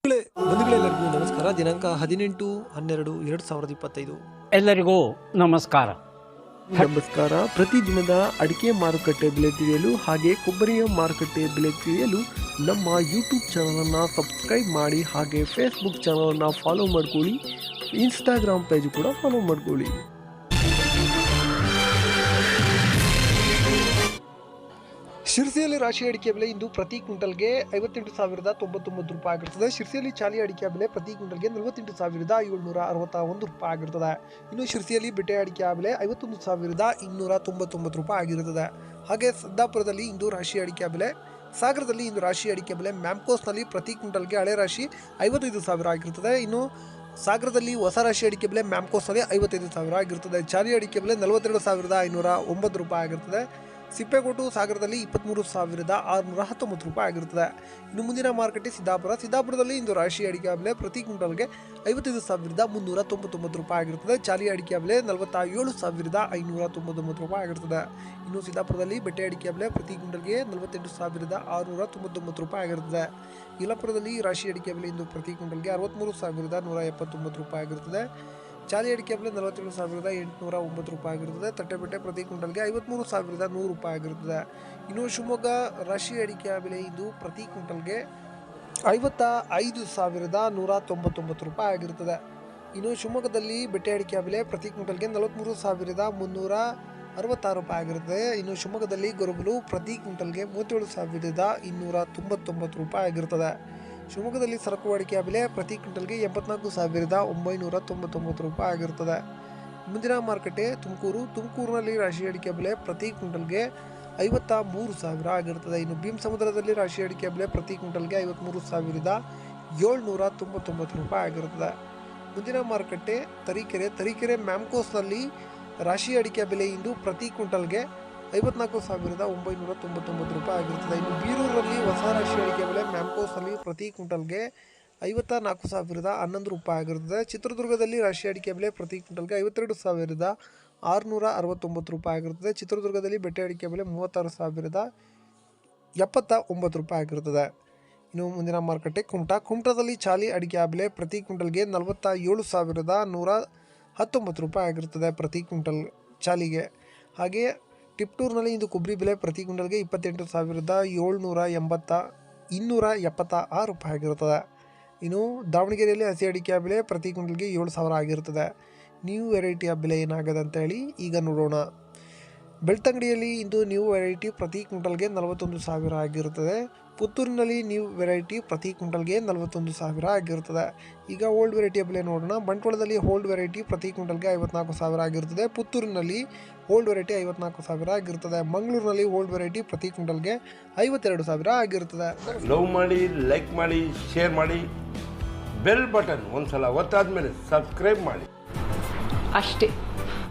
ಬಂಧುಗಳೆಲ್ಲರಿಗೂ ನಮಸ್ಕಾರ. ದಿನಾಂಕ 18/12/2025. ಎಲ್ಲರಿಗೂ ನಮಸ್ಕಾರ. ಪ್ರತಿದಿನದ ಅಡಿಕೆ ಮಾರುಕಟ್ಟೆ ಬೆಲೆ ತಿಳಿಯಲು ಹಾಗೆ ಕೊಬ್ಬರಿಯ ಮಾರುಕಟ್ಟೆ ಬೆಲೆ ತಿಳಿಯಲು ನಮ್ಮ ಯೂಟ್ಯೂಬ್ ಚಾನಲನ್ನು ಸಬ್ಸ್ಕ್ರೈಬ್ ಮಾಡಿ, ಹಾಗೆ ಫೇಸ್ಬುಕ್ ಚಾನಲನ್ನು ಫಾಲೋ ಮಾಡ್ಕೊಳ್ಳಿ, ಇನ್ಸ್ಟಾಗ್ರಾಮ್ ಪೇಜ್ ಕೂಡ ಫಾಲೋ ಮಾಡ್ಕೊಳ್ಳಿ. ಶಿರಸಿಯಲ್ಲಿ ರಾಶಿ ಅಡಿಕೆ ಬೆಲೆ ಇಂದು ಪ್ರತಿ ಕ್ವಿಂಟಲ್ಗೆ 58,099 ರೂಪಾಯಿ ಆಗಿರುತ್ತದೆ. ಶಿರಸಿಯಲ್ಲಿ ಚಾಲಿ ಅಡಿಕೆ ಬೆಲೆ ಪ್ರತಿ ಕ್ವಿಂಟಲ್ಗೆ 48,761 ರೂಪಾಯಿ ಆಗಿರುತ್ತದೆ. ಇನ್ನು ಶಿರಸಿಯಲ್ಲಿ ಬಿಟ್ಟೆ ಅಡಿಕೆ ಬೆಲೆ 51,299 ರೂಪಾಯಿ ಆಗಿರುತ್ತದೆ. ಹಾಗೆ ಸಿದ್ದಾಪುರದಲ್ಲಿ ಇಂದು ರಾಶಿ ಅಡಿಕೆ ಬೆಲೆ, ಸಾಗರದಲ್ಲಿ ಇಂದು ರಾಶಿ ಅಡಿಕೆ ಬೆಲೆ, ಮ್ಯಾಮ್ಕೋಸ್ನಲ್ಲಿ ಪ್ರತಿ ಕ್ವಿಂಟಲ್ಗೆ ಹಳೆ ರಾಶಿ 55,000 ಆಗಿರುತ್ತದೆ. ಇನ್ನು ಸಾಗರದಲ್ಲಿ ಹೊಸ ರಾಶಿ ಅಡಿಕೆ ಬೆಲೆ ಮ್ಯಾಮ್ಕೋಸ್ನಲ್ಲಿ 55,000 ಆಗಿರುತ್ತದೆ. ಚಾಲಿ ಅಡಿಕೆ ಬೆಲೆ 42,509 ರೂಪಾಯಿ ಆಗಿರುತ್ತದೆ. ಸಿಪ್ಪೆಕೋಟು ಸಾಗರದಲ್ಲಿ 23,619 ರೂಪಾಯಿ ಆಗಿರುತ್ತದೆ. ಇನ್ನು ಮುಂದಿನ ಮಾರುಕಟ್ಟೆ ಸಿದ್ದಾಪುರದಲ್ಲಿ ಇಂದು ರಾಶಿ ಅಡಿಕೆ ಬೆಲೆ ಪ್ರತಿ ಕ್ವಿಂಟಲ್ಗೆ 55,399 ರೂಪಾಯಿ ಆಗಿರುತ್ತದೆ. ಚಾಲಿ ಅಡಿಕೆ ಬೆಲೆ 47,599 ರೂಪಾಯಿ ಆಗಿರುತ್ತದೆ. ಇನ್ನು ಸಿದ್ದಾಪುರದಲ್ಲಿ ಬೆಟ್ಟೆ ಅಡಿಕೆ ಬೆಲೆ ಪ್ರತಿ ಕ್ವಿಂಟಲ್ಗೆ 48,699 ರೂಪಾಯಿ ಆಗಿರುತ್ತದೆ. ಯಲ್ಲಾಪುರದಲ್ಲಿ ರಾಶಿ ಅಡಿಕೆ ಬೆಲೆ ಇಂದು ಪ್ರತಿ ಕ್ವಿಂಟಲ್ಗೆ 63,179 ರೂಪಾಯಿ ಆಗಿರುತ್ತದೆ. ಚಾಲಿ ಅಡಿಕೆ ಬೆಲೆ 47,809 ರೂಪಾಯಿ ಆಗಿರುತ್ತದೆ. ತಟ್ಟೆಬೆಟ್ಟೆ ಪ್ರತಿ ಕ್ವಿಂಟಲ್ಗೆ 53,100 ರೂಪಾಯಿ ಆಗಿರುತ್ತದೆ. ಇನ್ನು ಶಿವಮೊಗ್ಗ ರಾಶಿ ಅಡಿಕೆ ಬೆಲೆ ಇಂದು ಪ್ರತಿ ಕ್ವಿಂಟಲ್ಗೆ 55,199 ರೂಪಾಯಿ ಆಗಿರುತ್ತದೆ. ಇನ್ನು ಶಿವಮೊಗ್ಗದಲ್ಲಿ ಬೆಟ್ಟೆ ಅಡಿಕೆ ಬೆಲೆ ಪ್ರತಿ ಕ್ವಿಂಟಲ್ಗೆ 43,366 ರೂಪಾಯಿ ಆಗಿರುತ್ತದೆ. ಇನ್ನು ಶಿವಮೊಗ್ಗದಲ್ಲಿ ಗೊರಬಲು ಪ್ರತಿ ಕ್ವಿಂಟಲ್ಗೆ 37,299 ರೂಪಾಯಿ ಆಗಿರುತ್ತದೆ. ಶಿವಮೊಗ್ಗದಲ್ಲಿ ಸರಕು ಅಡಿಕೆ ಬೆಲೆ ಪ್ರತಿ ಕ್ವಿಂಟಲ್ಗೆ 84,999 ರೂಪಾಯಿ ಆಗಿರುತ್ತದೆ. ಮುಂದಿನ ಮಾರುಕಟ್ಟೆ ತುಮಕೂರಿನಲ್ಲಿ ರಾಶಿ ಅಡಿಕೆ ಬೆಲೆ ಪ್ರತಿ ಕ್ವಿಂಟಲ್ಗೆ 53,000 ಆಗಿರುತ್ತದೆ. ಇನ್ನು ಭೀಮಸಮುದ್ರದಲ್ಲಿ ರಾಶಿ ಅಡಿಕೆ ಬೆಲೆ ಪ್ರತಿ ಕ್ವಿಂಟಲ್ಗೆ 53,799 ರೂಪಾಯಿ ಆಗಿರುತ್ತದೆ. ಮುಂದಿನ ಮಾರುಕಟ್ಟೆ ತರೀಕೆರೆ ಮ್ಯಾಮ್ಕೋಸ್ನಲ್ಲಿ ರಾಶಿ ಅಡಿಕೆ ಬೆಲೆ ಇಂದು ಪ್ರತಿ ಕ್ವಿಂಟಲ್ಗೆ 54,999 ರೂಪಾಯಿ ಆಗಿರುತ್ತದೆ. ಇನ್ನು ಬೀರೂರಲ್ಲಿ ಹೊಸ ರಾಶಿ ಅಡಿಕೆ ಬೆಲೆ ಮ್ಯಾಮ್ಕೋಸ್ನಲ್ಲಿ ಪ್ರತಿ ಕ್ವಿಂಟಲ್ಗೆ 54,011 ರೂಪಾಯಿ ಆಗಿರುತ್ತದೆ. ಚಿತ್ರದುರ್ಗದಲ್ಲಿ ರಾಶಿ ಅಡಿಕೆ ಬೆಲೆ ಪ್ರತಿ ಕ್ವಿಂಟಲ್ಗೆ 52,669 ರೂಪಾಯಿ ಆಗಿರುತ್ತದೆ. ಚಿತ್ರದುರ್ಗದಲ್ಲಿ ಬೆಟ್ಟೆ ಅಡಿಕೆ ಬೆಲೆ 36,079 ರೂಪಾಯಿ ಆಗಿರುತ್ತದೆ. ಇನ್ನು ಮುಂದಿನ ಮಾರುಕಟ್ಟೆ ಕುಮಟಾದಲ್ಲಿ ಚಾಲಿ ಅಡಿಕೆ ಬೆಲೆ ಪ್ರತಿ ಕ್ವಿಂಟಲ್ಗೆ 47,119 ರೂಪಾಯಿ ಆಗಿರುತ್ತದೆ ಪ್ರತಿ ಕ್ವಿಂಟಲ್ ಚಾಲಿಗೆ. ಹಾಗೆ ಟಿಪ್ಟೂರಿನಲ್ಲಿ ಇಂದು ಕೊಬ್ಬರಿ ಬೆಲೆ ಪ್ರತಿ ಕ್ವಿಂಟಲ್ಗೆ 28,276 ರೂಪಾಯಿ ಆಗಿರುತ್ತದೆ. ಇನ್ನು ದಾವಣಗೆರೆಯಲ್ಲಿ ಹಸಿ ಅಡಿಕೆ ಬೆಲೆ ಪ್ರತಿ ಕ್ವಿಂಟಲ್ಗೆ 7,000 ಆಗಿರುತ್ತದೆ. ನ್ಯೂ ವೆರೈಟಿಯ ಬೆಲೆ ಏನಾಗಿದೆ ಅಂತ ಹೇಳಿ ಈಗ ನೋಡೋಣ. ಬೆಳ್ತಂಗಡಿಯಲ್ಲಿ ಇಂದು ನ್ಯೂ ವೆರೈಟಿ ಪ್ರತಿ ಕ್ವಿಂಟಲ್ಗೆ 41,000 ಆಗಿರುತ್ತದೆ. ಪುತ್ತೂರಿನಲ್ಲಿ ನ್ಯೂ ವೆರೈಟಿ ಪ್ರತಿ ಕ್ವಿಂಟಲ್ಗೆ 41,000 ಆಗಿರುತ್ತದೆ. ಈಗ ಓಲ್ಡ್ ವೆರೈಟಿಯ ಬೆಲೆ ನೋಡೋಣ. ಬಂಟ್ವಾಳದಲ್ಲಿ ಓಲ್ಡ್ ವೆರೈಟಿ ಪ್ರತಿ ಕ್ವಿಂಟಲ್ಗೆ 54,000 ಆಗಿರುತ್ತದೆ. ಪುತ್ತೂರಿನಲ್ಲಿ ಓಲ್ಡ್ ವೆರೈಟಿ 54,000 ಆಗಿರುತ್ತದೆ. ಮಂಗಳೂರಿನಲ್ಲಿ ಓಲ್ಡ್ ವೆರೈಟಿ ಪ್ರತಿ ಕ್ವಿಂಟಲ್ಗೆ 52,000 ಆಗಿರುತ್ತದೆ. ಲವ್ ಮಾಡಿ, ಲೈಕ್ ಮಾಡಿ, ಶೇರ್ ಮಾಡಿ, ಬೆಲ್ ಬಟನ್ ಒಂದ್ಸಲ ಒತ್ತಾದ್ಮೇಲೆ ಸಬ್ಸ್ಕ್ರೈಬ್ ಮಾಡಿ ಅಷ್ಟೇ.